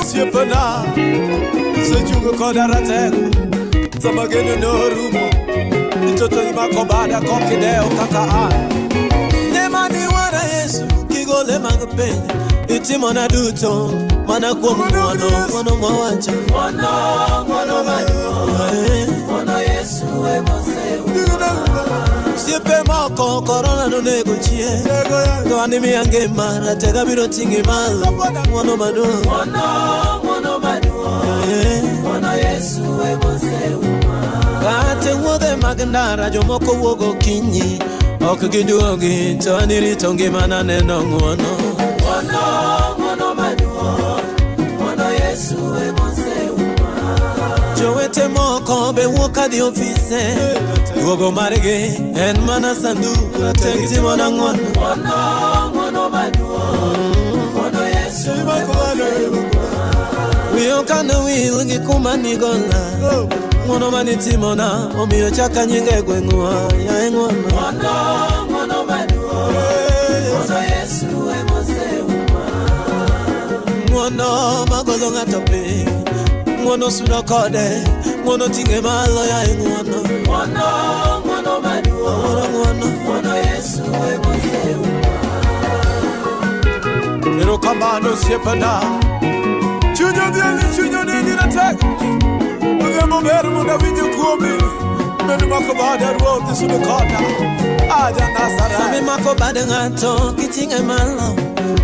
siepana sechungo koda ratego samageno no rumo mitoto imakobada kokideo kaka an nemani wana Yesu kigole magpenye itimona duto mana kuomu wano mwawacha wano wano Yesu siepe moko korona no nego chie Gwani miyange mara tega biro tingi malo Wano madu Wano Yesu Kate wode magandara jomoko wogo kinyi Oku giduogi Tani tongi mana neno wano madu Wano Yesu Jowete moko be woka di ofise Wogo marege en mana sandu Tekti mona ngono Wano Yesu Wiyoka na wilungi kumani gola Ngono maniti mona Omiyo chaka nyinge kwe ngua Ya ngono Wano Yesu Ngono magolo ngatope Ngono suno kode Ngono tinge malo ya ngono Ngono Yesu Pero kamano siepana Chunyo diani natek Ugemo beru muda vinyo kuomi Meni mako bada ruo Disuno kona Aja nasara Sami mako bada ngato Kitinge malo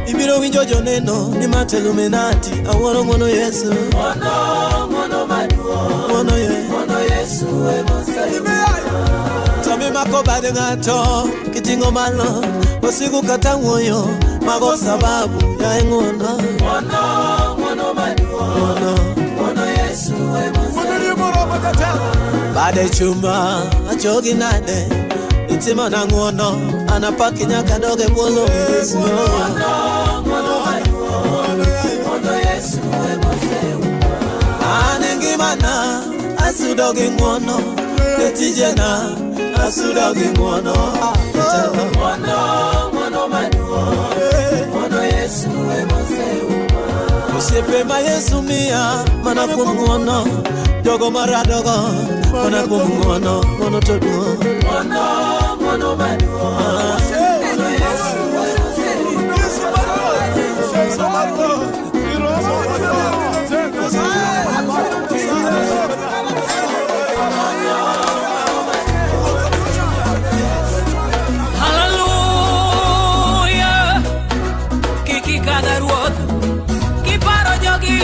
Ibiro winjo joneno Ni mateluminati Aworo ngono Yesu Ngono Yesu Tami mako bade ngato Kitingo malo Osigu kata ngoyo Mago sababu ya ngono Ngono Yesu Bade chumba Achogi nade Itima na ngono Anapaki nyaka doge bolo Yesu Ngono Yesu Anengimana Asudogi ngono Netijena Asudogi ngono Ngono Yesu Usipe ma Yesu miya Mana kumungono Jogo maradogo Mana kumungono Ngono todo Ngono maduo Hallelujah Kiki kada ruot Ki paro jogi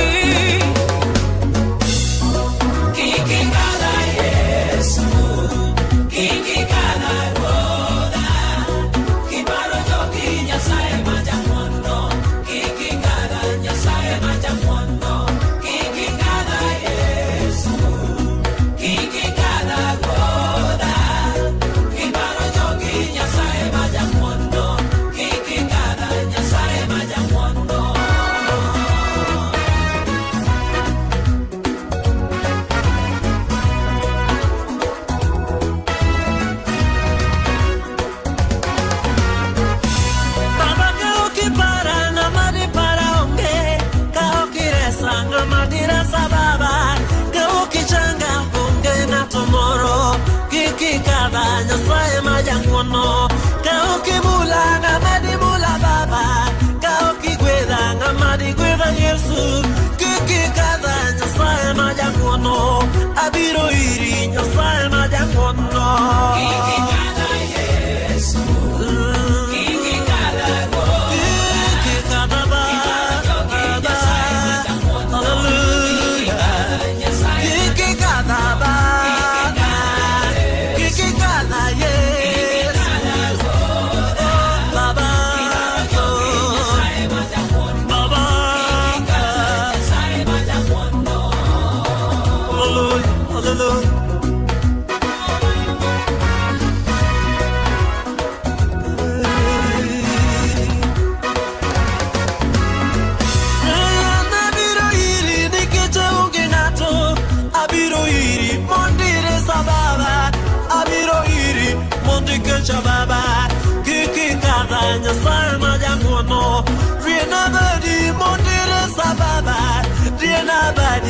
Kiki kada Yesu Kiki kada ruoda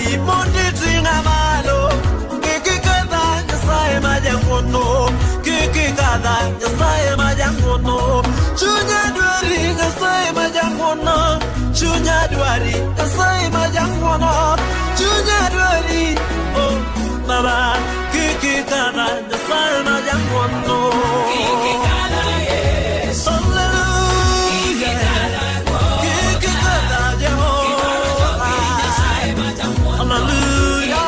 dwari mondi tinga malo kiki kada nyasaye majangono kiki kada nyasaye majangono chunya dwari nyasaye majangono chunya dwari nyasaye majangono chunya dwari oh baba kiki kada nyasaye majangono kiki kada yes hallelujah kiki kada Jehovah hallelujah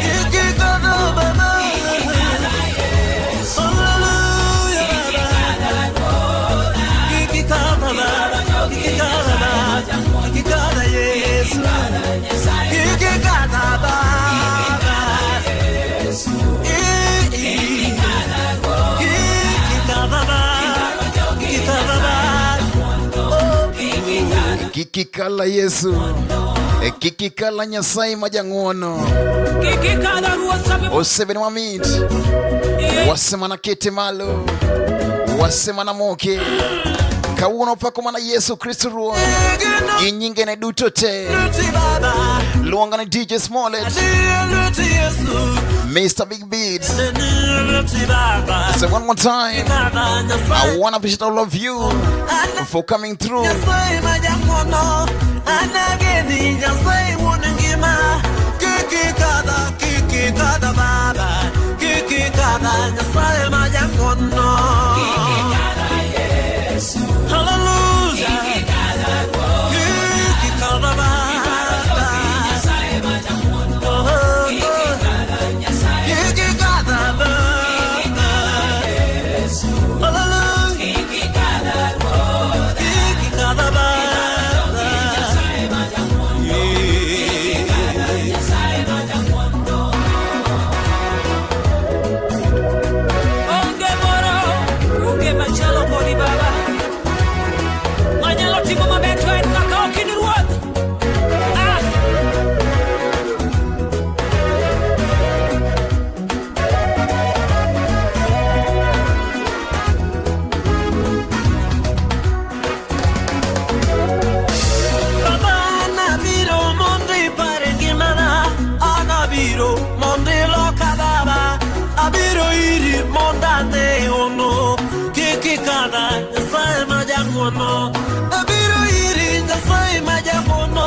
kiki kada baba hallelujah kiki kada kiki kada yes kiki kada baba Kikikala Yesu kikikala Nyasaye majangono kikikala ruosabe osebeni mamit wasema na kete malo wasema na moke kawuno pako mana Yesu Kristo ruo inyinge ne dutote luanga na DJ Smollett Mr. Big Beats. So one more time, I want to appreciate all of you for coming through. Abiro iri Nyasaye majangono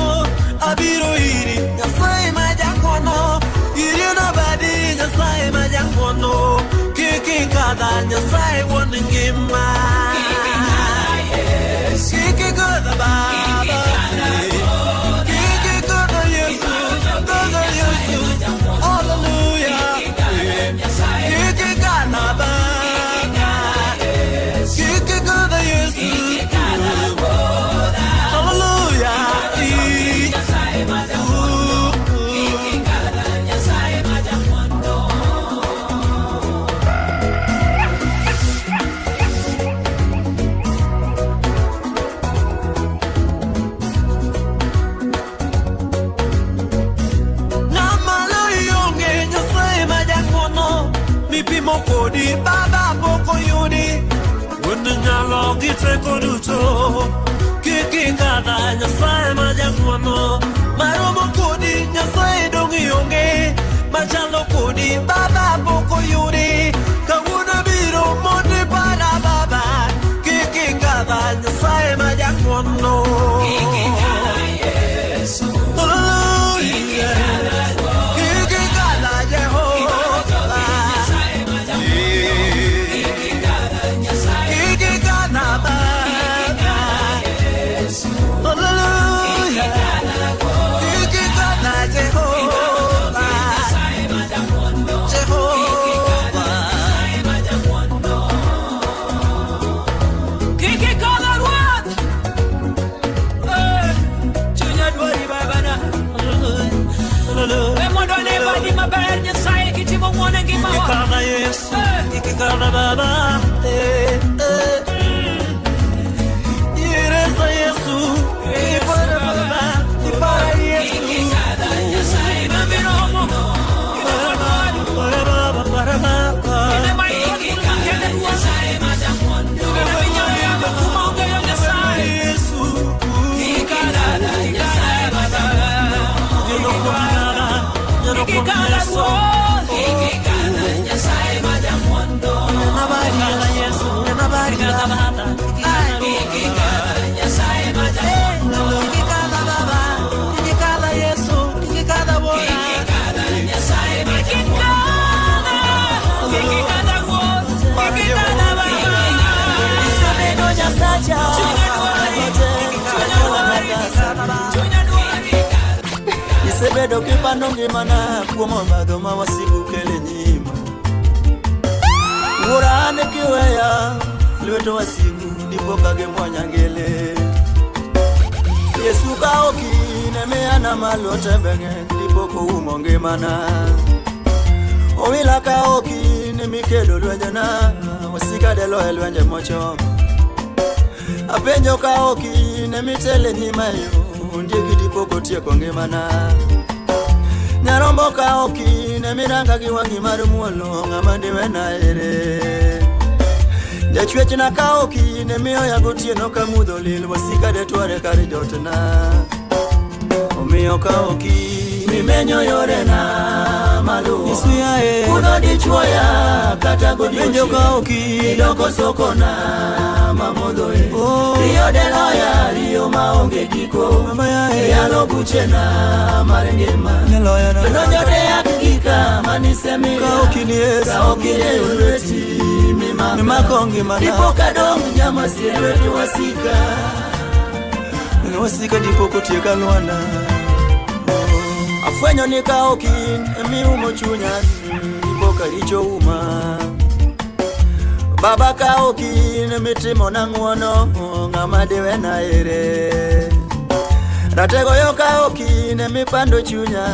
abiro iri Nyasaye majangono iri na badi Nyasaye majangono kiki kada Nyasaye woningima kiki kada baba kiki kada Yesu hallelujah kiki kada baba kiki kada Yesu Mokodi baba boko yudi Wundanyalo gite koduto Kiki kada Nyasaye majangono Maro mokodi Nyasaye dongi yonge Majalo kodi baba boko yudi Kawuna biro mondi para baba Kiki kada Nyasaye majangono Kiki kada Yesu hallelujah Kiki kada Jehovah Yesu Nyasaye majamondo Yesu Nyasaye majamondo Yesu Nyasaye Isebedo kipando ngimana kuom obadho ma wasigu kele nyima. Urane kiweya lweto wasigu dipo kage mwanya ngele. Yesu ka okine meyana malo tembenge dipo ko umo ngimana. Owila ka okine mikedo lwenjana wasika delo lwenje mocho. Apenjo ka okine mitele nyima yo ndiye dipo ko tieko ngimana. Nyarombo ka okine miranga gi wangi mar muolo ng'ama ndiwe na ere. Jachwech na ka okine miyo ya gotieno ka mudho lil wasika de tware kar jotna. Omiyo ka okine mimenyo yore na malu Yesu yae kuno dichwoya kata godinjo ka okine doko soko na mamodho e Rio de loya Rio maonge giko Yalo buche na marengema Nojode ya kikika manisemi Ka okini Yesu Ka okine ulweti Mimakongi mana Dipo kadong nyama silweti wasika Wasika dipo kotieka luana Afwenyo ni ka okine Emi umo chunya Dipo karicho uma Baba ka okine mitimo na ng'wono ng'ama dewe na ere. Ratego yo ka okine mipando chunya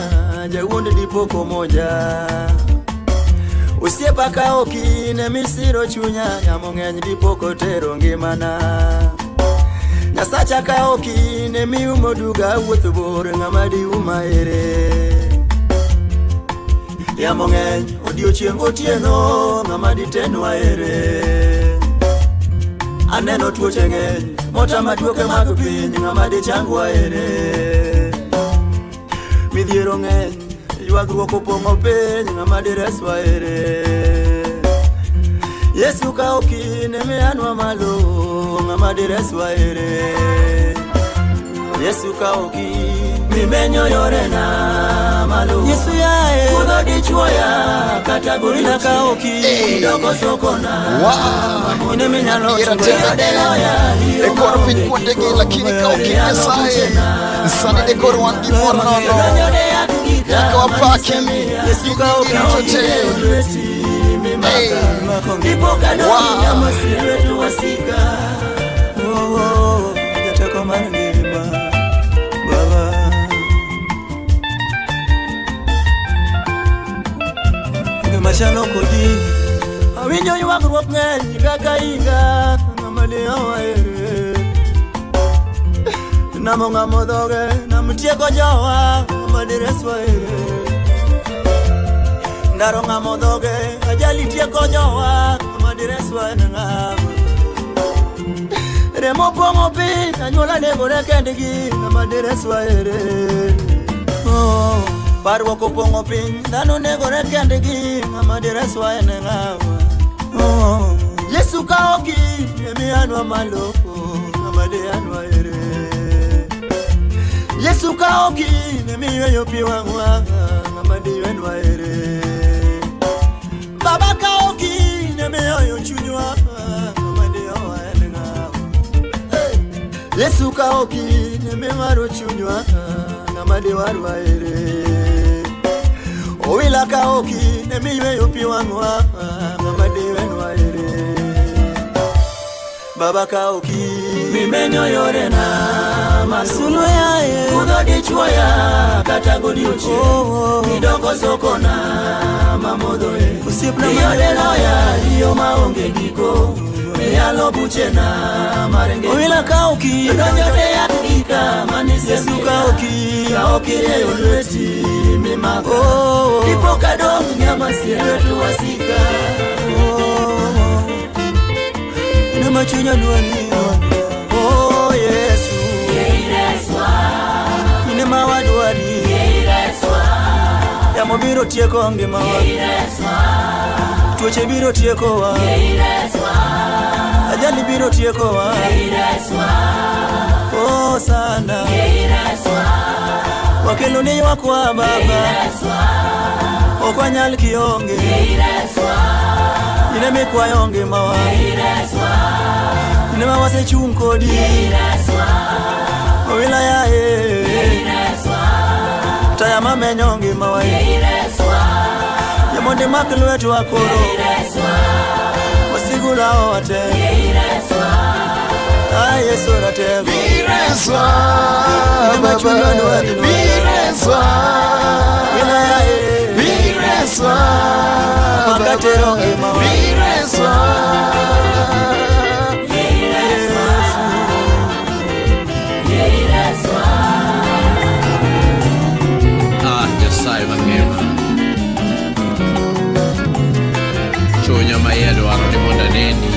jawuond dipoko moja. Usiepa ka okine misiro chunya nyamo ng'eny dipoko tero ngimana. Nyasacha ka okine miumo duga wuotho bor ng'ama diuma ere. Yamo ng'eny odiochieng' otieno ng'ama ditenwa ere. Aneno tuoche ng'eny motama duoke mag piny ng'ama dichangwa ere. Midhiero ng'eny ywagruok opong'o piny ng'ama direswa ere. Yesu ka okine miyanwa malo ng'ama direswa ere. Yesu ka okine mimenyo yore na malo Yesu yae kuno dichwoya kata gorila ka okine doko soko na ine minyalo chwoya deloya Dekoro piny kuondegi lakini ka okine Nyasaye sani dekoro wan gimoro nono nyaka wapaki Yesu ka okine Wow Jateko mar ngima Baba Machalo kodi Awinjo ywagruok ng'eny kaka inga ng'ama diyowa ere. Namo ng'amo dhoge namtieko jowa ng'ama direswa ere. Ndaro ng'amo dhoge ajali tieko jowa ng'ama direswa ene ng'ama. Remo pong'o piny anyuola negore kendgi ng'ama direswa ere. Parruok opong'o piny dhano negore kendgi ng'ama direswa ene ng'ama. Yesu ka okine miyanwa malo ng'ama diyanwa ere. Yesu ka okine miyweyo pi wang'wa ng'ama diyenwa ere. Baba ka okine miyoyo chunywa ng'ama diyowa ene ng'ama. Yesu ka okine miwaro chunywa ng'ama diwarwa ere. Owila ka okine miyweyo pi wang'wa ng'ama diyenwa ere. Baba ka okine mimenyo yore na masulu yae kuno dichwoya kata godiochieng' midoko soko na mamodho e Rio de loya Rio maonge giko Yalo buche na marenge Owila ka okine donjode ya kika manise Yesu ka okine ulweti mimako Dipo kadong nyama silwetu wasika Ine machunya luani Oh Yesu Ine mawadwari Yamo biro tieko ngimawa, tuoche biro tiekowa, ajali biro tiekowa, oh sana, wakelo ni wakwa baba, okwanyal kionge, ineme kwa yonge mawa, inema wase chung kodi, owila ya taya mame nyonge mawa, yamonde makelu wetu wakoro, wasigula wate, Yesu ratego, Bireswa baba, Bireswa, Bireswa baba, Bireswa. Nyasaye mangima chunya mayedo aroni monda neni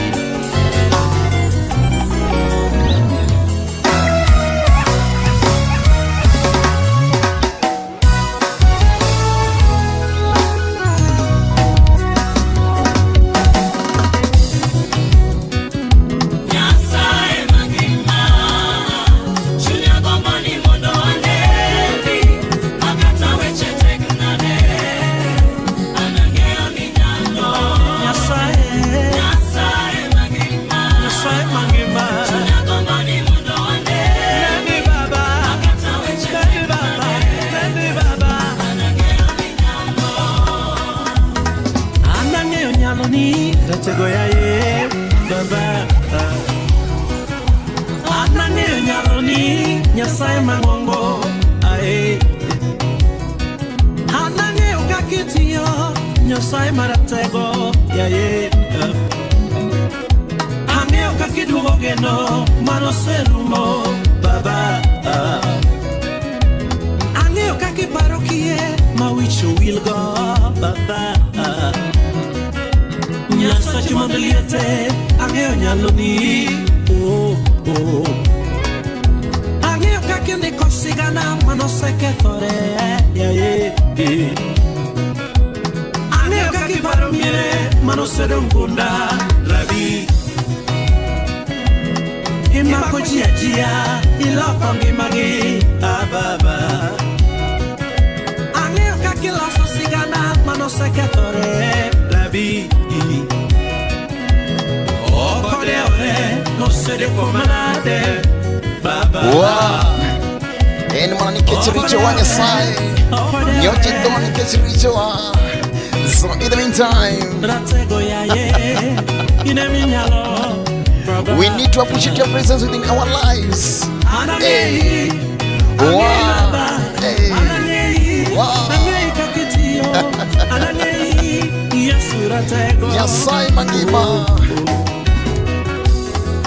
Ratego ya ye baba anane nyaroni Nyasaye mangongo ae anane ukakitio Nyasaye maratego ya ye ane ukakidugo geno manoserumo baba ane ukakiparokie mawicho wilgo baba Nyasa chimandeliete, angeo nyaloni, oh, oh. Angeo kakende kosigana, manoseke thore, yeah, yeah. Angeo kakiparomire, manosere mgunda, rabi. Imako jia, iloko ngimagi, ababa. Angeo kakilaso sigana, manoseke thore, rabi. Eni mwana nikechiricho wa Nyasaye, nyote ndo nikechiricho wa. So in the meantime, we need to appreciate your presence within our lives. Hey. Wow. Hey. Wow. Nyasaye mangima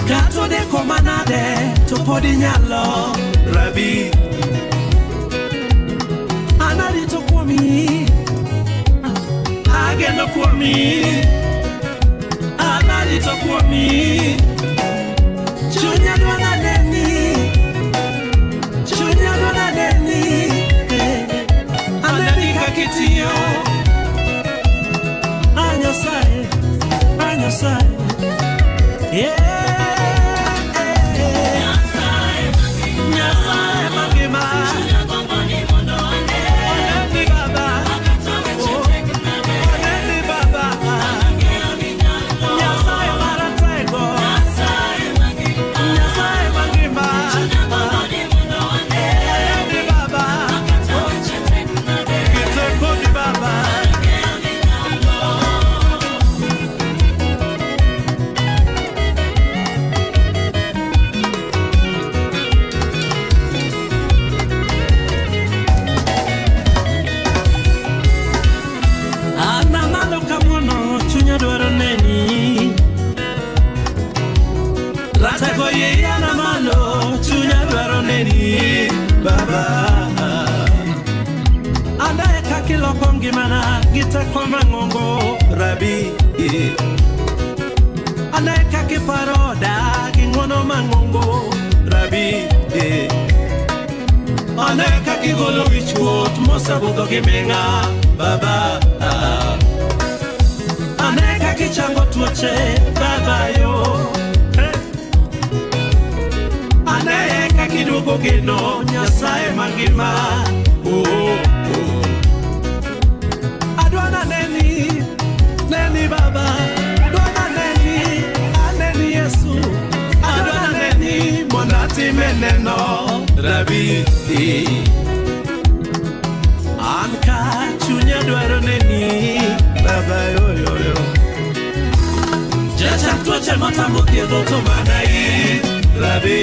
Gato de komanade to podi nyalo rabi Anari to kwami Ageno kwami Anari to kwami Chunya dwana neni Chunya dwana neni Anari kakitio Nyasaye, yeah. Nyasaye mangima, oneni baba, oneni baba, Nyasaye maratego, Nyasaye mangima, oneni baba, kiteko ni baba. Ratego ye yana malo chunya dwaro neni baba Anda kakilo kongi mana gita kwa mangongo rabi Anda kakiparoda kingono mangongo rabi Aneka kigolo wichkuot mosa budho giminga baba Aneka kichango tuoche baba yo Aneka kidugo geno nyasaye mangima Adwana neni baba Adwana neni Yesu Adwana neni monati meneno Rabi Anka chunya dwaro neni baba yo Jaja tuoche matambo kiedho to manai Rabi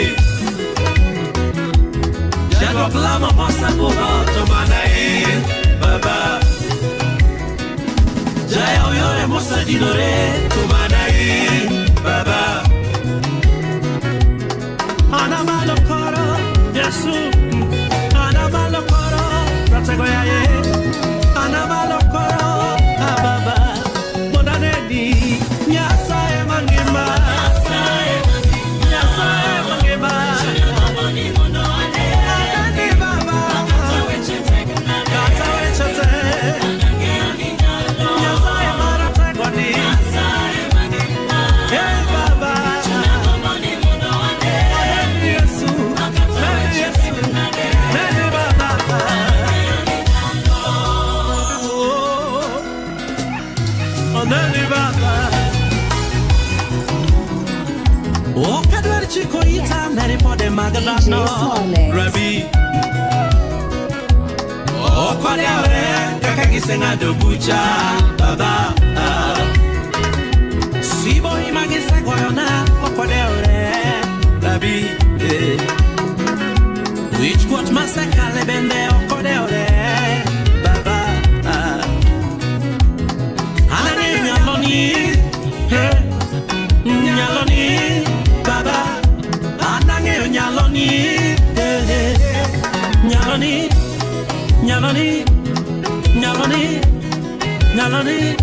Jago klama mosa buho to manai baba Jaya oyore mosa dinore to manai baba Anamalo koro Yesu Anamalo koro Ratego ya ye Anamalo koro Ababa Monanedi Nyasaye mangima Nyasaye mangima Anani baba Gata wechete Nyasaye maratego ni Hey baba Okadwar chiko ita neri pode magadano Rabi Okwadewe kaka gisengado bucha Baba Sibo imagisa goyona Okwadewe Rabi Which quote masaka lebende Okwadewe Baba Anani nyaloni Nyaloni Baba Anange nyaloni Nyaloni Nyaloni Nyaloni Nyaloni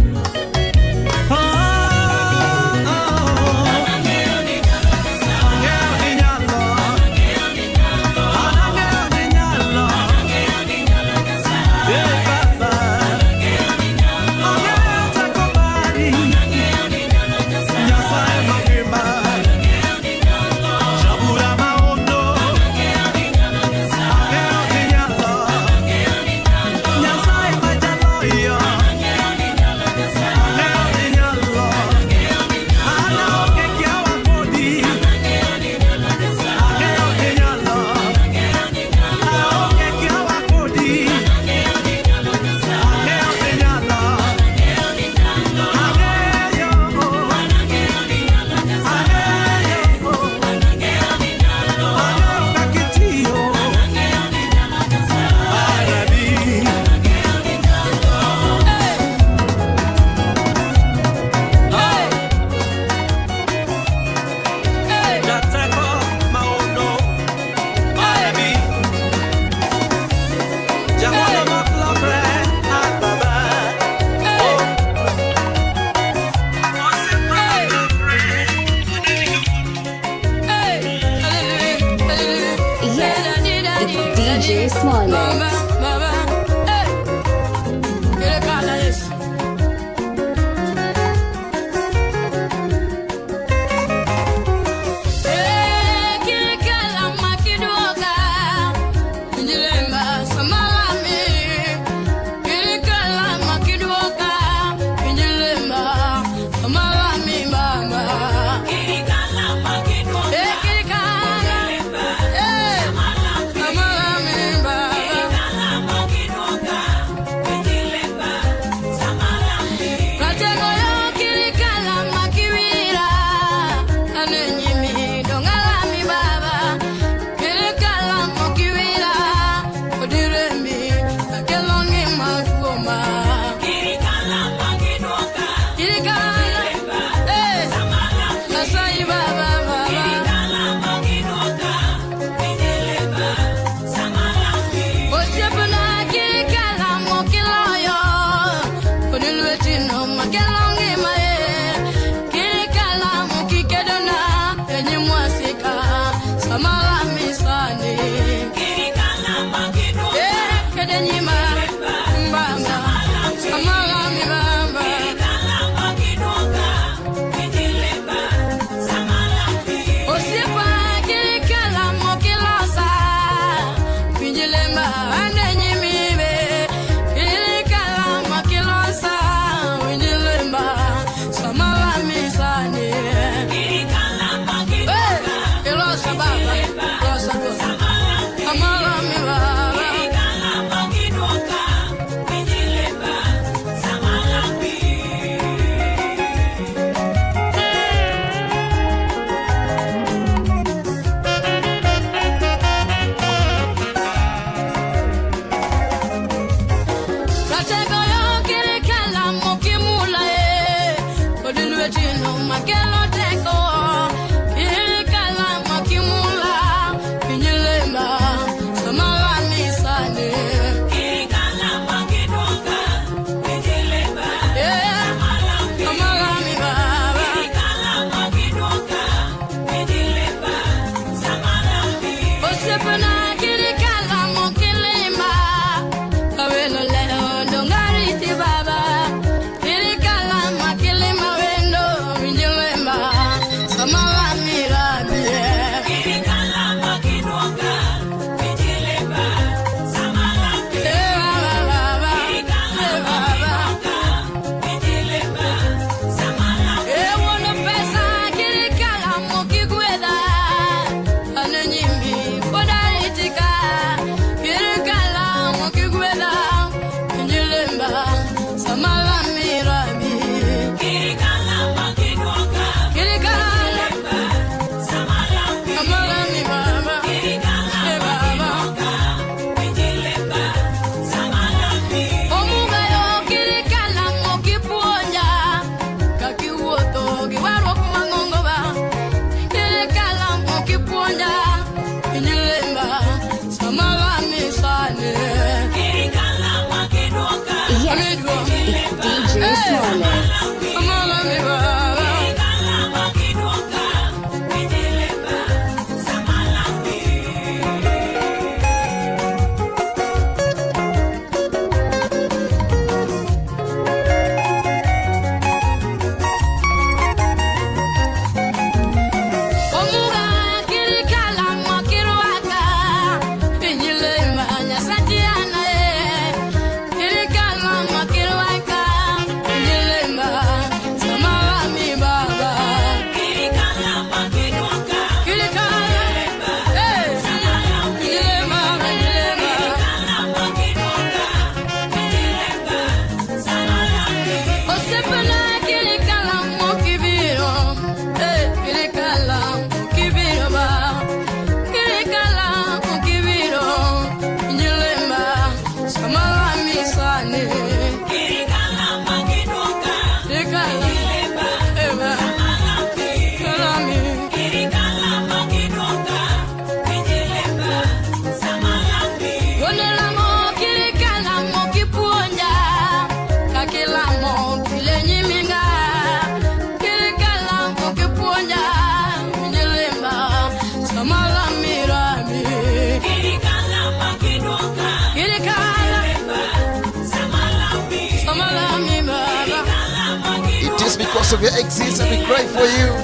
Because of your exits, and we cry for you.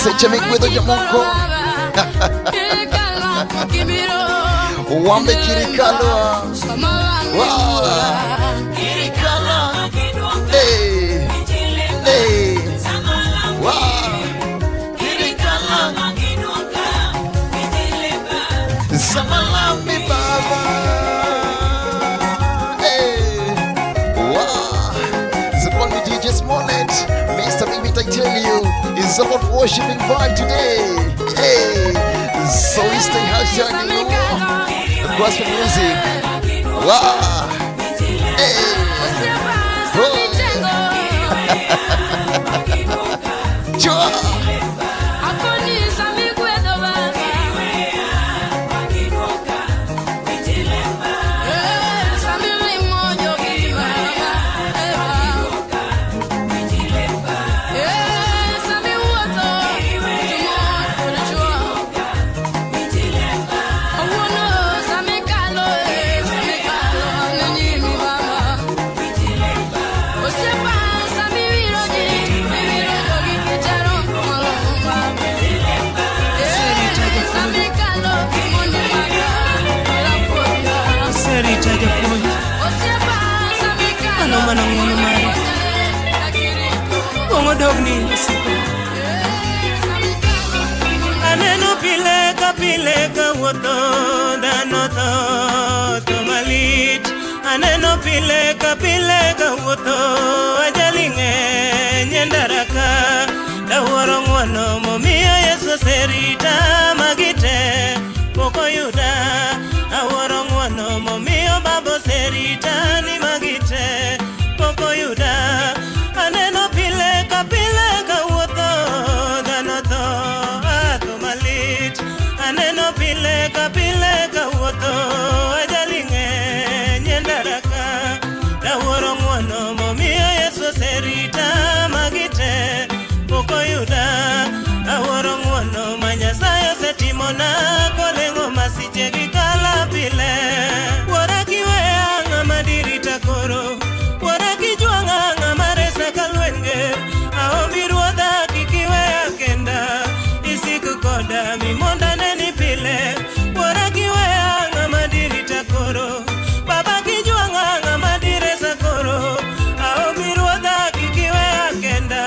Sechame kwedo jamoko. Wambe kirikalo. Wow. Kirikala. Hey. Hey. Wow. Kirikala. Samalami baba. Just moment, Mr. Bibit, I tell you, it's about worshiping vibe today. Hey, so we stay hashtag, you know, gospel music. Wow. Hey. Oh. Ongodogni usiku. Aneno pile ka wuotho dhano to malit. Aneno pile ka wuotho ajali ng'eny ndara ka. Dawuoro ng'wono momiyo Yesu oserita magite pok oyuda. Awuoro ng'wono momiyo Baba oserita ni magite pok oyuda. Aneno pile ka wuotho dhano to malit. Aneno pile ka wuotho ajali ng'eny ndara ka. Dawuoro ng'wono momiyo Yesu oserita magite pok oyuda. Awuoro ng'wono ma Nyasaye osetimona koleng'o masiche gi kala pile. Wuora kiweya ng'ama dirita koro, wuora kijwang'a ng'ama resa ka lwenge. Aombi Ruodha kik iweya kenda, isik koda mimonda neni pile. Wuora kiweya ng'ama dirita koro, Baba kijwang'a ng'ama diresa koro. Aombi Ruodha kik iweya kenda,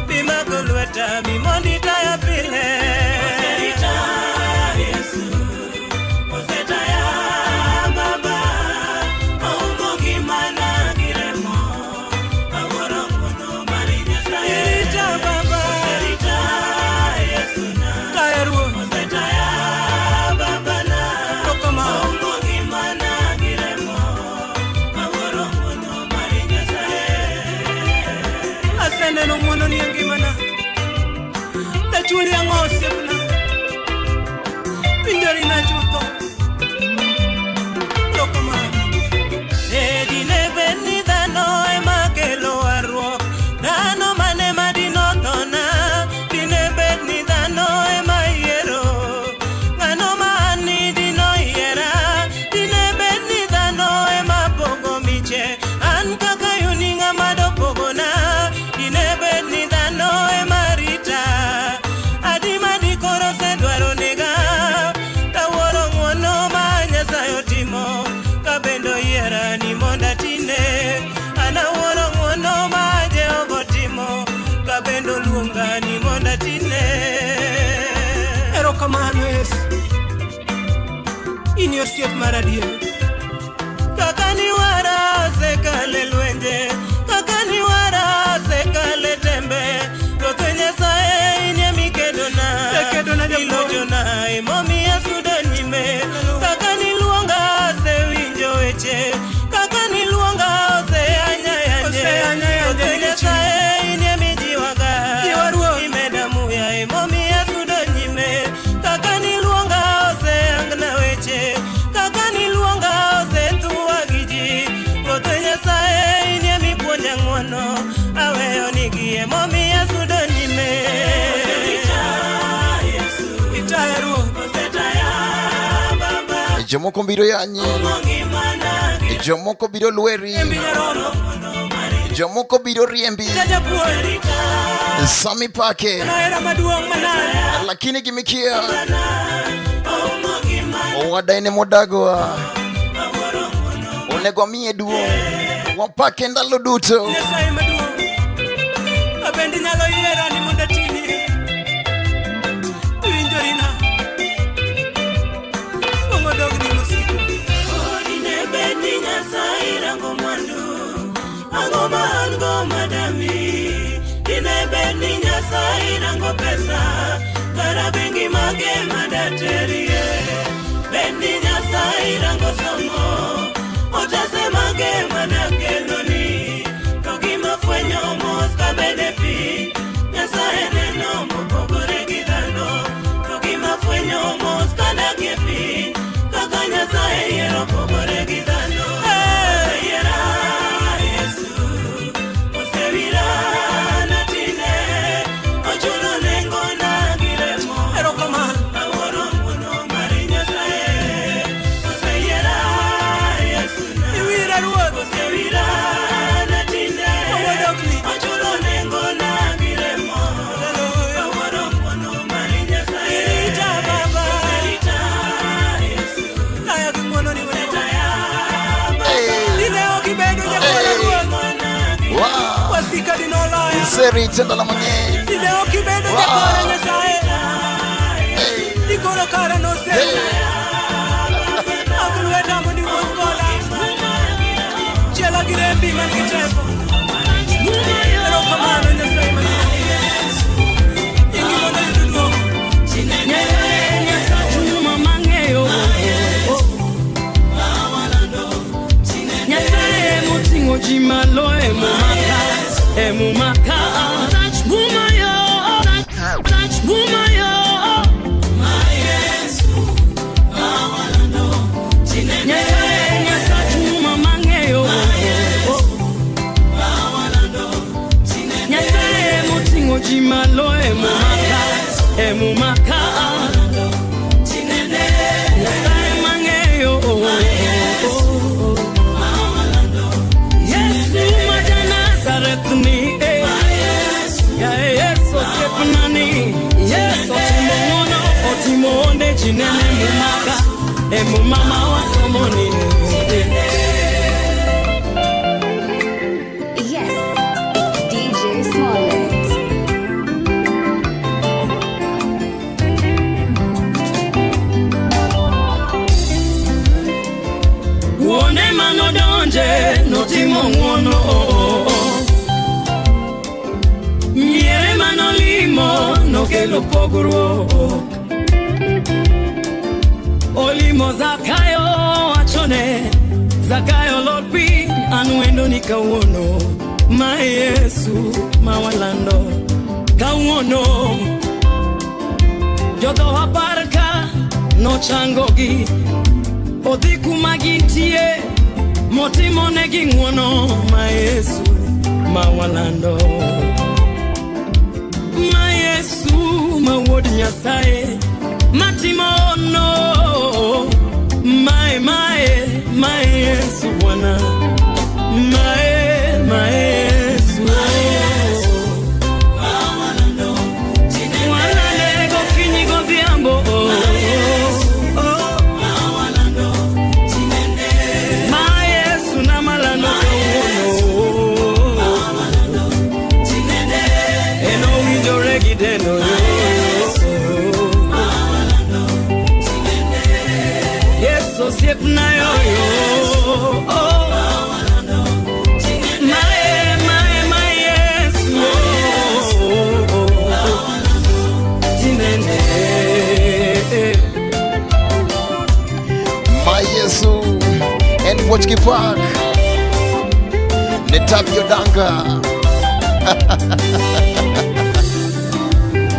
bimako lweta mimondi taya pile. Oserita Yesu, osetaya Baba, oumo gimana giremo. Awuoro ng'wono mar Nyasaye. Oserita Baba, oserita Yesu na. Taya Ruoth, osetaya Baba na. Oumo gimana giremo. Awuoro ng'wono mar Nyasaye. Aseneno ng'wono ni e ngimana. Dachuri ang'o osiepna, pinjori na chutho. Erokamano. Dine bed ni dhano ema kelo warruok, dhano mane madino thona. Dine bed ni dhano ema yiero, ng'ano ma an ni dino yiera. Dine bed ni dhano ema pogo miche, an kaka yuni ng'ama dopogona. Dine bed ni dhano ema rita, adimadi koro sedwaro nega. Dawuoro ng'wono ma Nyasaye otimo, kabendo yiera ni monda tine. Anawuoro ng'wono ma Jehova otimo, kabendo luonga ni monda tine. Erokamano Yesu, in osiep mar adier. Kaka ni wara osekale lwenje, kaka ni wara osekale tembe. Ruoth Nyasaye in emi kedona, ilojona emomiyo asudo nyime. Kaka ni luonga osewinjo weche, kaka ni luonga oseyanya yanye. Ruoth Nyasaye in emi jiwaga, imeda muya emomiyo asudo nyime. Kaka ni luonga oseyangna weche, kaka ni luonga osethuwa gi ji. Ruoth Nyasaye in emi puonja ng'wono, aweyo nigi emomiyo asudo nyime. Itaya Ruoth, osetaya Baba, Jomoko biro yanyi, jomoko biro lweri, Nyarono, jomoko biro riembi, Jajapuonj, sami pake. Nahera maduong' manade. Lakini gimikia wadaine modagowa onego miye duong' wapake ndalo duto. Nyasaye maduong', abendi nyalo yiera ni mondo atini. Iwinjori na, ongodogni mosiko. Dine bed ni Nyasaye rango mwandu, ang'o ma an go madami. Dine bed ni Nyasaye rango pesa, kara bengi mage madaterie. Bed ni Nyasaye rango somo, otase mage madakeloni. To gima fwenyo mos kabede pi, Nyasaye neno mopogore gi dhano. To gima fwenyo mos kadake pi, kaka Nyasaye yiero pogore gi dhano. Oseyiera Yesu, osewira na tine, ochulo nengo na gi remo. Erokamano. Awuoro ng'wono mar Nyasaye, oseyiera Yesu na. Iwira Ruoth, Spirit and la manye. Sideo kibedo dekora nyasaye. Dikoro kara no se. Agulweta mudi mongola. Chela girembi mangichepo. Ero kamano nyasaye manye. Ingi mona yudugo. Nyasaye mangeyo. Nyasaye mutingo jimalo emumaka touch bumayo my Yesu awalando Nyasaye mangeyo awalando Nyasaye mutingo jimalo emumaka Nyasaye mangeyo Yesu majanazarethni Yesu sepunani Yesu otimoone jinene mumaka emumama wa somoni Yes, it's DJ Smollett. Uone mano donje notimo ngono Miere mano limo no kelo pogro Olimo Zakayo achone Zakayo Lord P anuendo ni kawono Ma Yesu mawalando kawono Jodo habarka no changogi Odiku magintie Motimo negi ngwono Ma Yesu mawalando Ma Yesu mawodi nyasaye Matimono Ma Yesu wana Ma Yesu mawalando Wanalego kinyigo viambo Yesu siep na yo my Yesu jinene My Yesu and Watchki Park Netapio Danga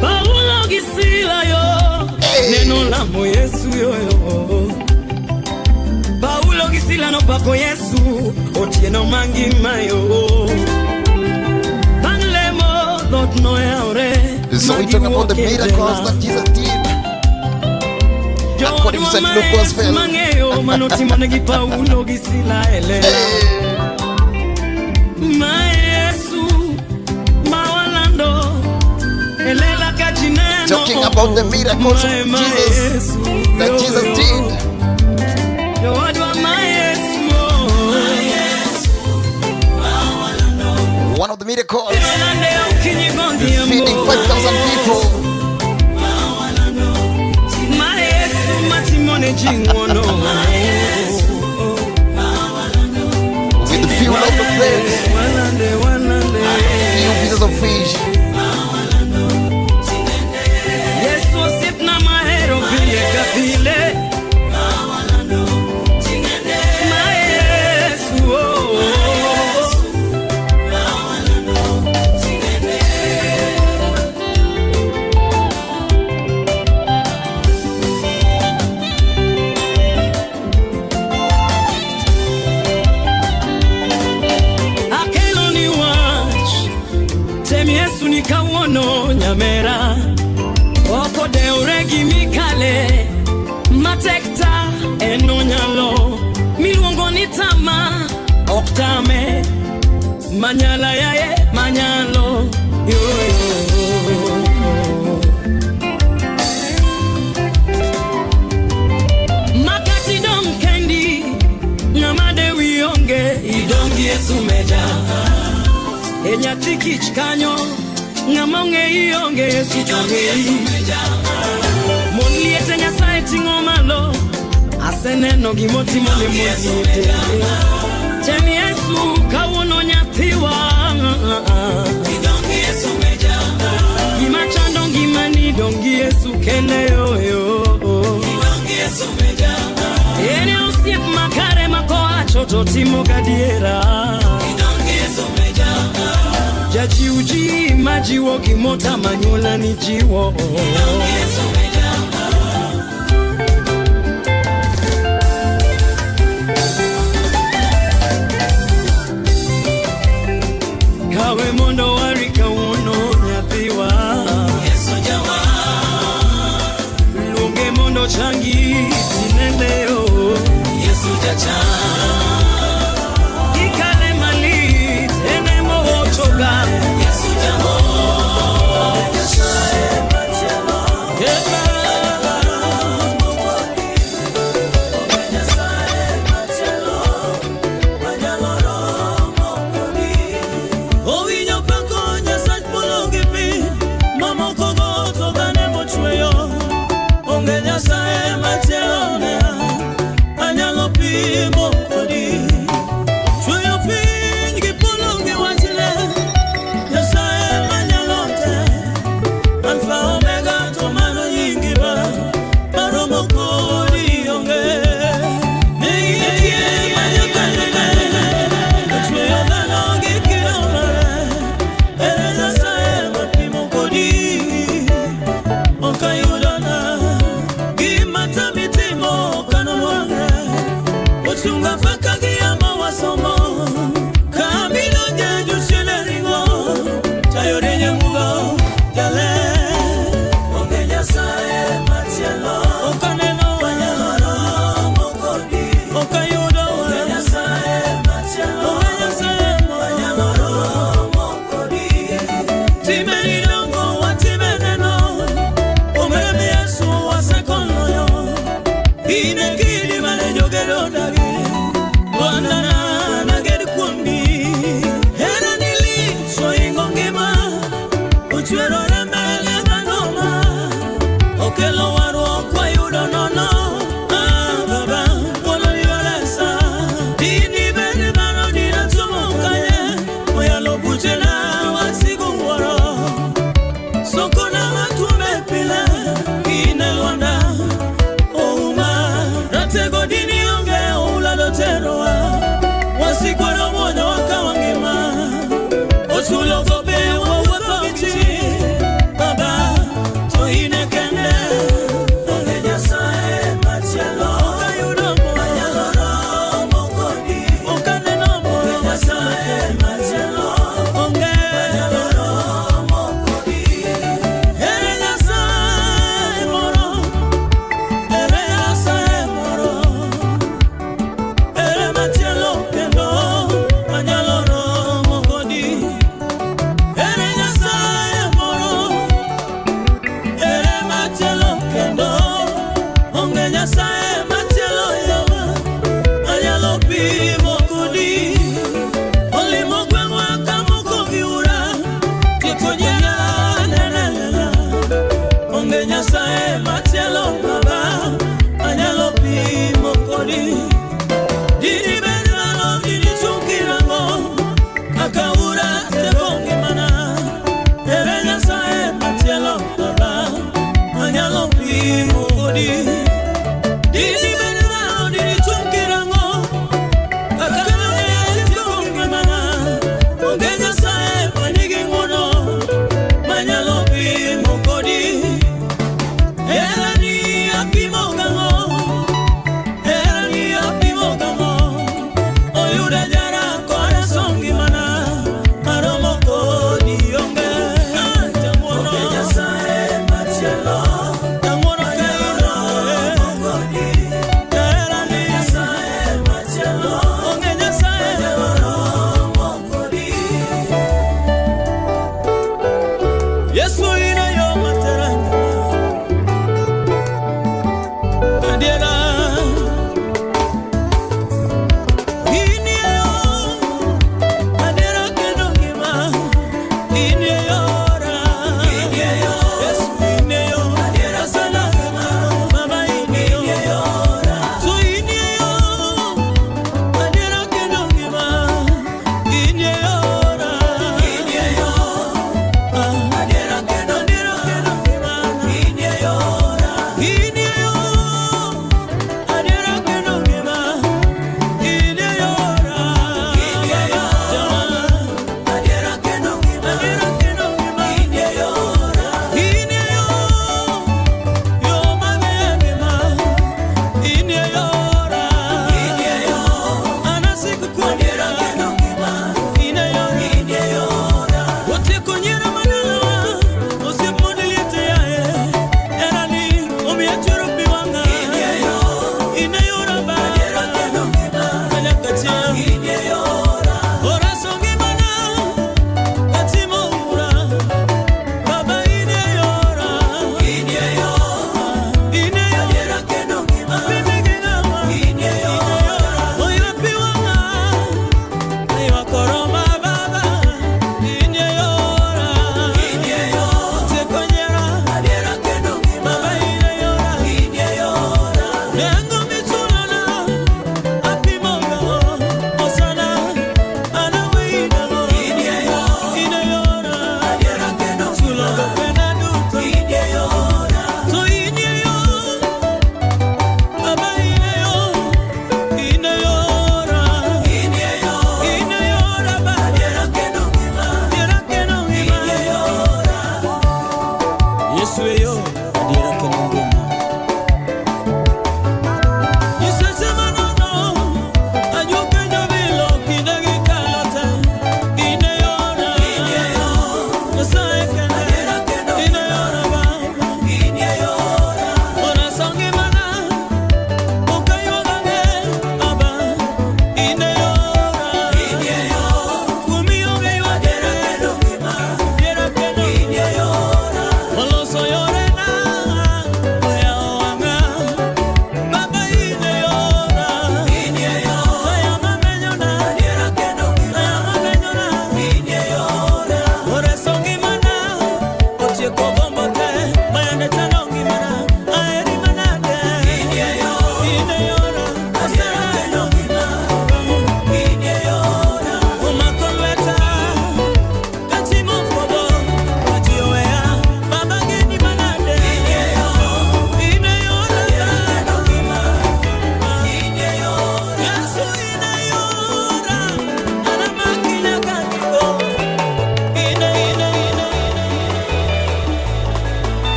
Paulo gisila yo Neno la mo Yesu yo Paulo gisila no bako Yesu Otieno mangi mayo Panlemo dot no yaure So we're talking about the miracles that Jesus did according to St. Luke Gospel. Manoti monegi Paulo gisila ele Ma Yesu mawalando elela kajineno Talking about the miracles of Jesus that Jesus did. One of the miracles, feeding 5,000 people. With the few loaves of bread, few pieces of fish. Kawono nyamera Oko de uregi mikale Matekta enonyalo Milwongo nitama Oktame Manyala yae manyalo Yo Makati dom kendi Nyamade wionge Idongi Yesu meja onge nyathi kich kanyo, ng'ama onge ionge Yesu changi. Mon liete Nyasaye ting'o malo, aseneno gimotimo ne mon liete. Chen Yesu kawuono nyathiwa, gima chando ngimani dongi Yesu kende yo. Ene osiep makare makoacho to timo gadiera. Jaji uji majiwo gimota manyola ni jiwo. Kawe mondo warika uno nyathiwa. Yesu jawa lunge mondo changi tinendeo. Yesu jacha ikale mali tene mo choga. Yesu jawa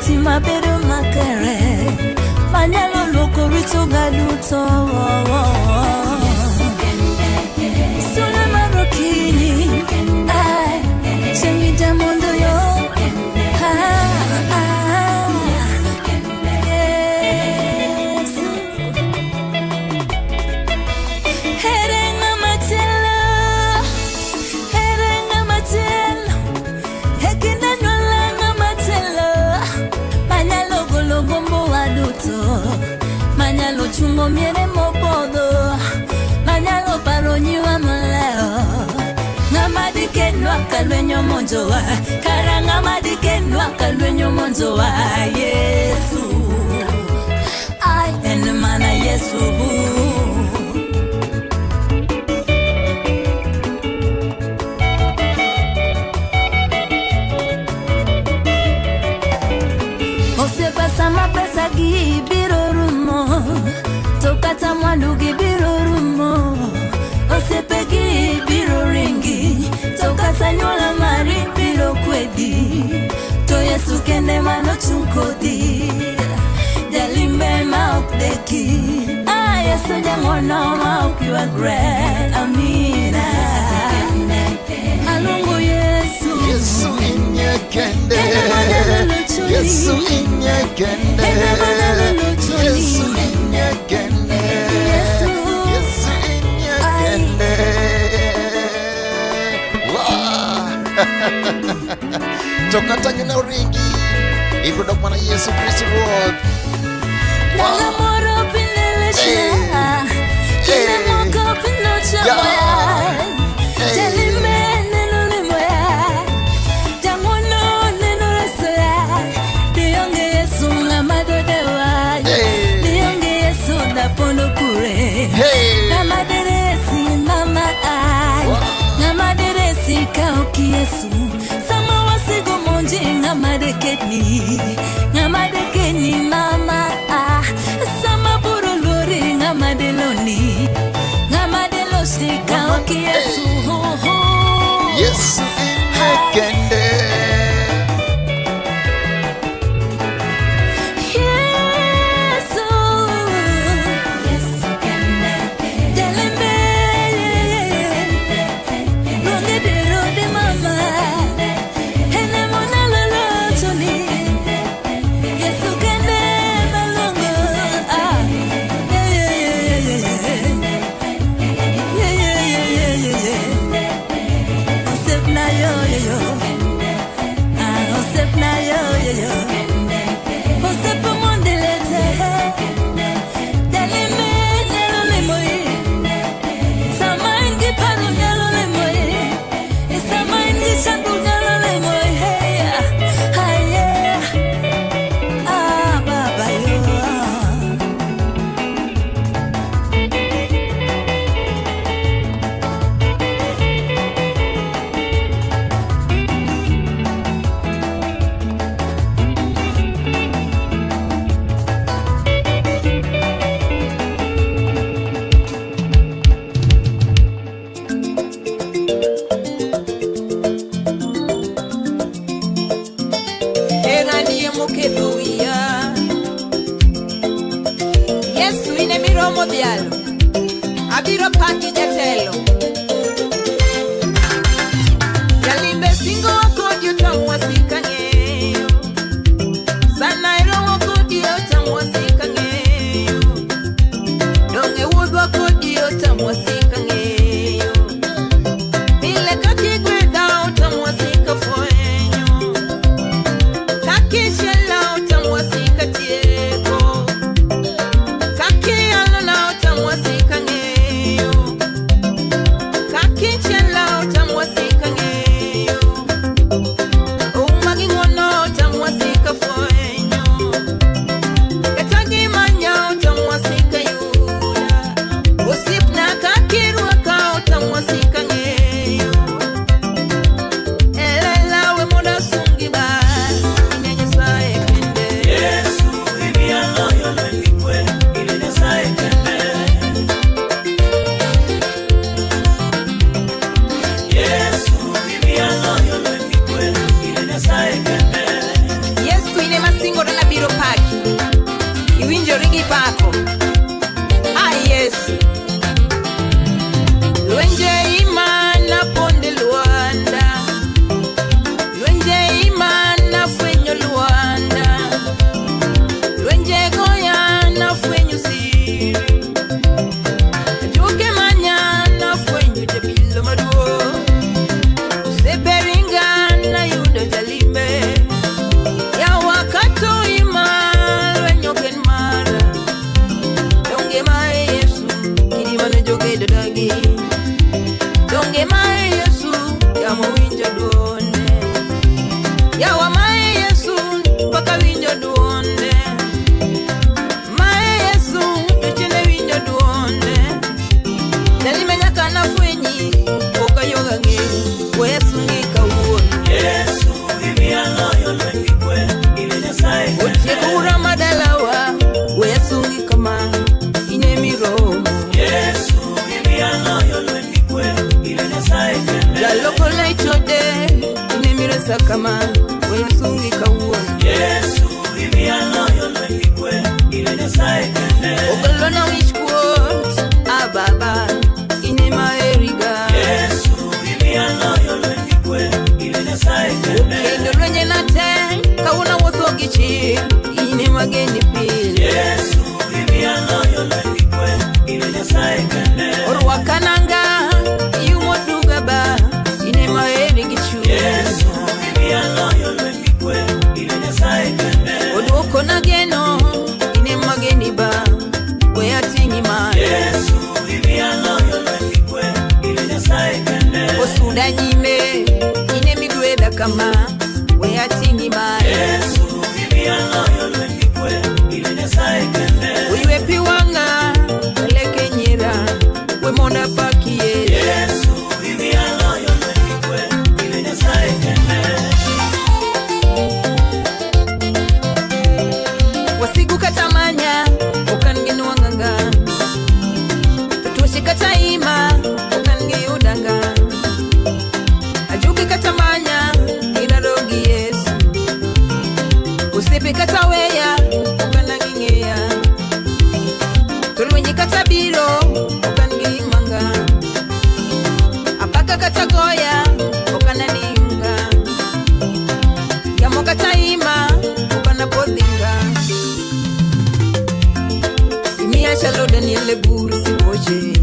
Tima beru makere Manyalo loko rito galuto Suna marokini Ay, Shemida mondo yo Yes Herenga matela Herenga matela Hekina nyola matela Manyalo golo gombo waduto Manyalo chungo miere mobodo Manyalo paronyi wa maleo Ngamadi kenwa kalwenyo monjo wa Karanga madi kenwa kalwenyo monjo wa Yesu I am mana Yesu Sama pesa gibiro rumo Tokata mwandu gibiro rumo Osepe gibiro ringi Tokata nyola mari biro kwedi To Yesu kende mano chunkodi Jalimbe maukdeki Yesu jangono maukiwa gre Amina Alungu Yesu Yesu inyekende Yesu inyekende Yesu inyekende Yesu inyekende Tokata nyuna uringi Ikuda mwana Yesu Kristo Lord Nanga moro pinelesha Kile moko pinocha moya Jalime neno ni moya Jangono neno resoya Dionge Yesu nga madodewa Dionge Yesu na pono kure Nga maderesi mama ay Nga maderesi kauki Yesu Sama wasigo monji nga madekeni Nga madekeni mama ah Sama buru Tika oki Yesu Yesu inekende Yesu ine miromo dialo abiro paki jatelo Jalimbe singo kodi utamwasika ngeyo Sana iromo kodi utamwasika ngeyo Donge wudwa kodi utamwasika ngeyo Bile kaki gweda utamwasika foenyo Kaki shela utamwasika tieko Kaki alona utamwasika ngeyo Kaki shela utamwasika ngeyo Umagi ngono utamwasika foenyo Katagi manya utamwasika yuda Usipna kakirwa ka utamwasika ngeyo Elelawe muda sungi ba Inenye sae kende Yesu hivi aloyo lwenikwe ile nyasaye kende Yesu hivi aloyo lwenikwe ile nyasaye kende Yesu ine masingo na biro paki Iwinjo rigi pako Yesu Lwenje imana ponde luanda Lwenje imana fwenyo luanda Lwenje goya na fwenyo siri Juke manya na fwenyo jabilo maduo Useberinga na yudo jalimbe Ya wakato ima lwenyo ken mara Donge mae Yesu Kidimano joge dodagi Donge mae Yesu Ya mwinja duonde Ya wa mae Yesu Paka winjo duonde Mae Yesu Duchene winjo duonde Dalime nyaka na fwenyi Oka yoga nge Kwa Yesu ngika uone Yesu hivi aloyo lwenikwe ile nyasaye kende Otiekura madalawa Kwa Yesu ngika ma Ine miromo Yesu hivi aloyo lwenikwe ile nyasaye kende Jaloko na ichode Ine miresa kama Kwa Yesu ngika uone Yesu hivi aloyo lwenikwe ile nyasaye kende Ogolo na wishkuot Ababa Ine maeriga Yesu hivi aloyo lwenikwe ile nyasaye kende Kendo lwenye na ten Kauna wotho gichi Ine mageni pili Yesu hivi aloyo lwenikwe ile nyasaye kende Orwakananga Yumo dugaba Ine maeri gichu Yesu hivi aloyo lwenikwe ile nyasaye kende Odwoko na geno Ine mageni ba Wea tingi ma Yesu hivi aloyo lwenikwe ile nyasaye kende Osuda nyime Ine migweda kama Wea tingi ma Yesu hivi aloyo lwenikwe ile nyasaye kende Uiwe piwanga Kaleke nyira We mona pakie Yesu hivi aloyo lwenikwe ile nyasaye kende Wasigu katamanya Okangenwa nganga Tutushi kataima kata biro okan gimanga apaka kata goya okana ninga yamo kata ima okana podinga imia chalo Daniel buru siwoje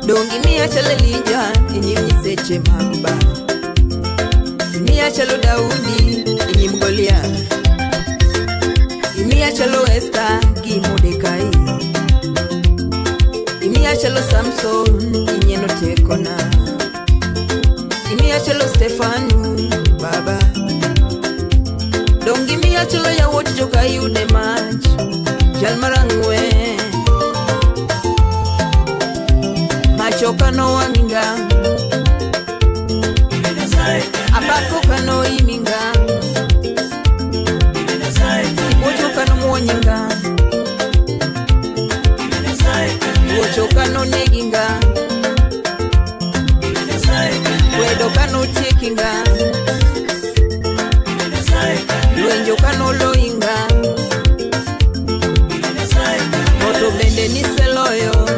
dongi mia chalo Lija inyimni seche mamba imia chalo Daudi inyim Goliath imia chalo Esther gi Mordekai imia chalo Samson inyeno tekona imia chalo Stefanu baba dongi mia chalo yawot joka yude mach jalmarangwe machoka no wanginga apako kano iminga Wochoka no mwonyinga Wochoka no neginga Wedoka no tekinga Wenjoka no loinga Moto bende ni seloyo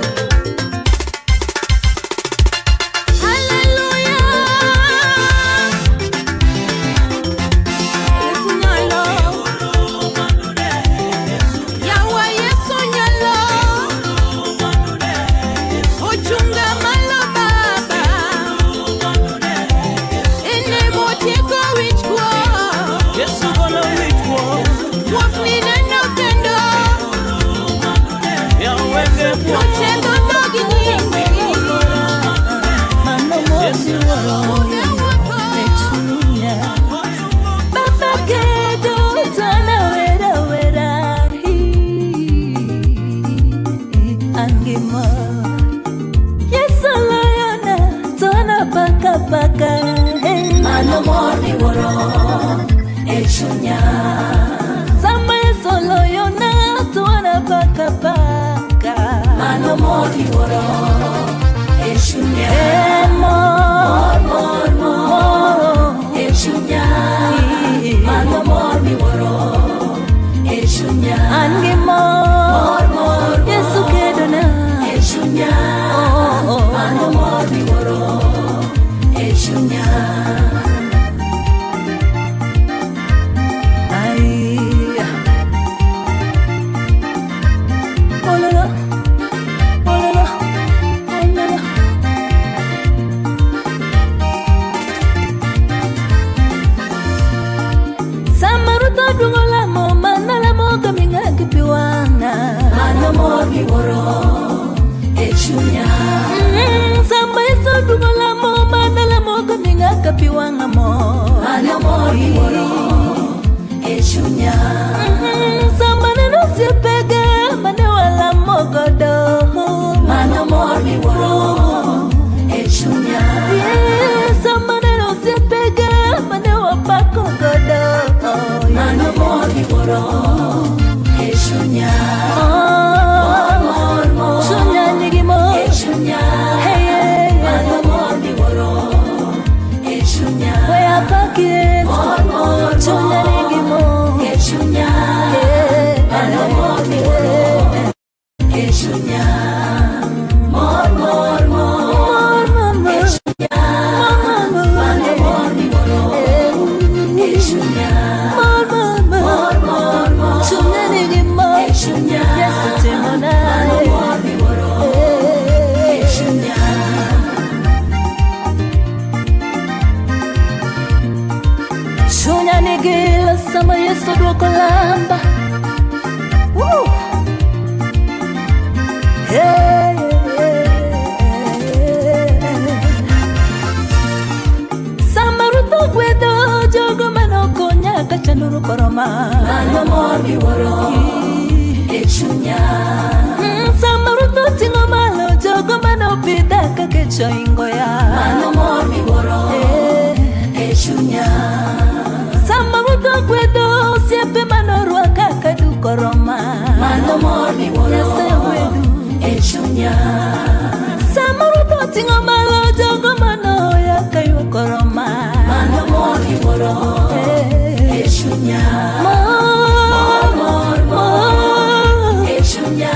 Chunya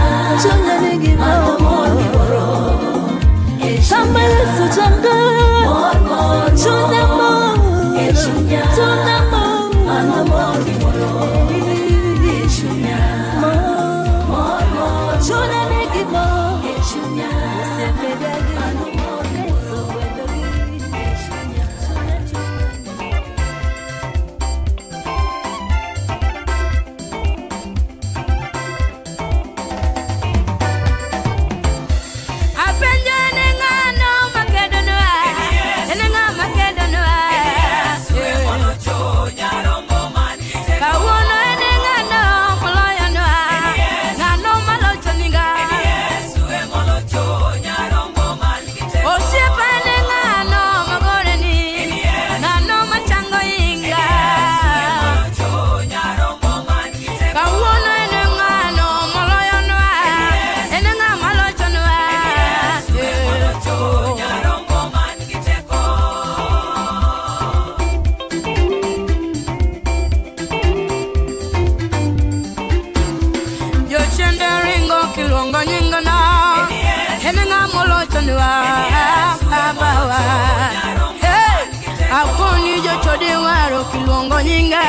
Kilongo nyinga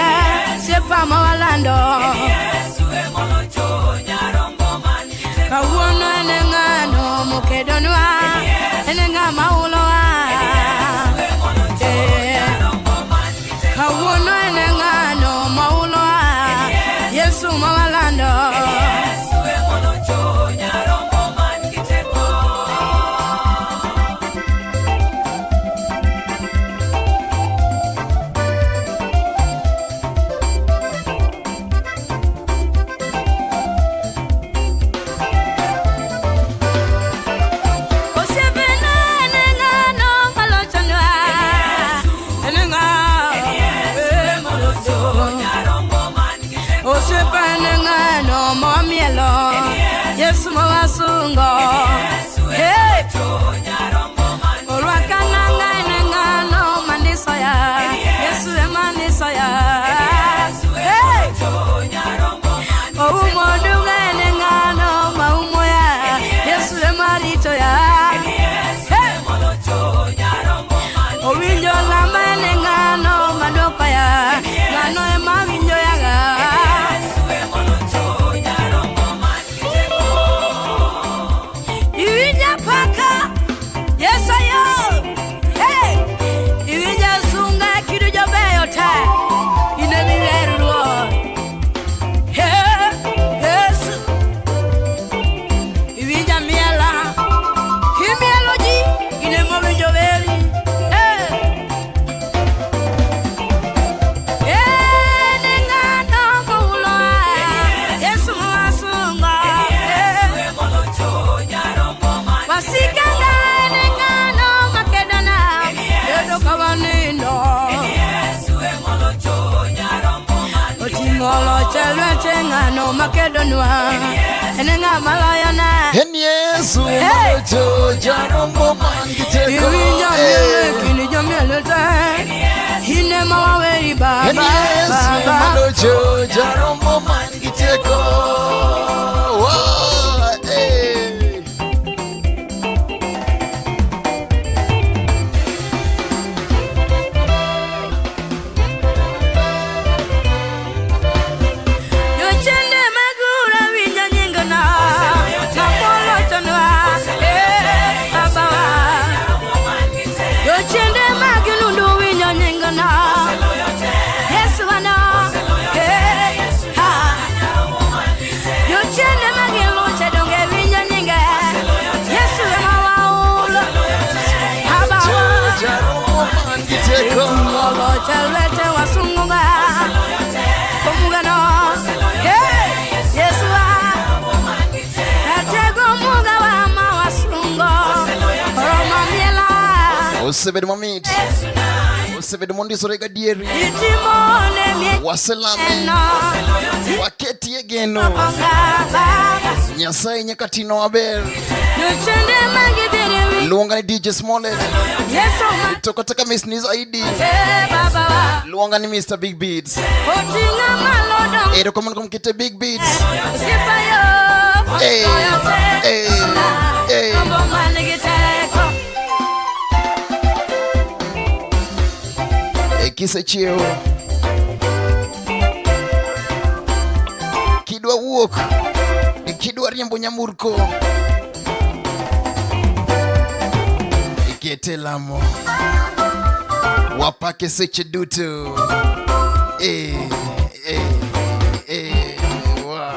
sepa mawalando kawuono enengano mokedonwa enenga maulowa kawuono enengano maulowa Yesu mawalando Yesu mawasungo hey Olwakana ngano maniso ya Yesu emaniso ya hey Oumodunga ngano maumo ya Yesu emarito ya hey Owinjo lamba ngano madoko ya ngano emawinjo ya no makedonwa enenga malayana Yesu malocho jarombo mangiteko iwinya kini jameleta hine mawe baba Yesu malocho jarombo mangiteko Chalwete wasungunga Komugano Yesu Atego muga wa mawasungo Roma miela Usibiri mamiti Osebed mondi sorega dieri. Itimone mie Waselame. Waketi egeno. Nyasaye nyakatino aber. Nuchende magidiri. Luonga ni DJ Smollett. Yeso ma. Tokataka Miss Niz ID. Baba. Luonga ni Mr. Big Beats. Otinga malodo. Ero kama kumkite Big Beats. Sipayo. Hey. Hey. Hey. Kombo maligiteko. Kisa cheo. Kidwa wuok. Kidwa riembo nyamurko. Ikete lamo. Wapake seche duto. Wow.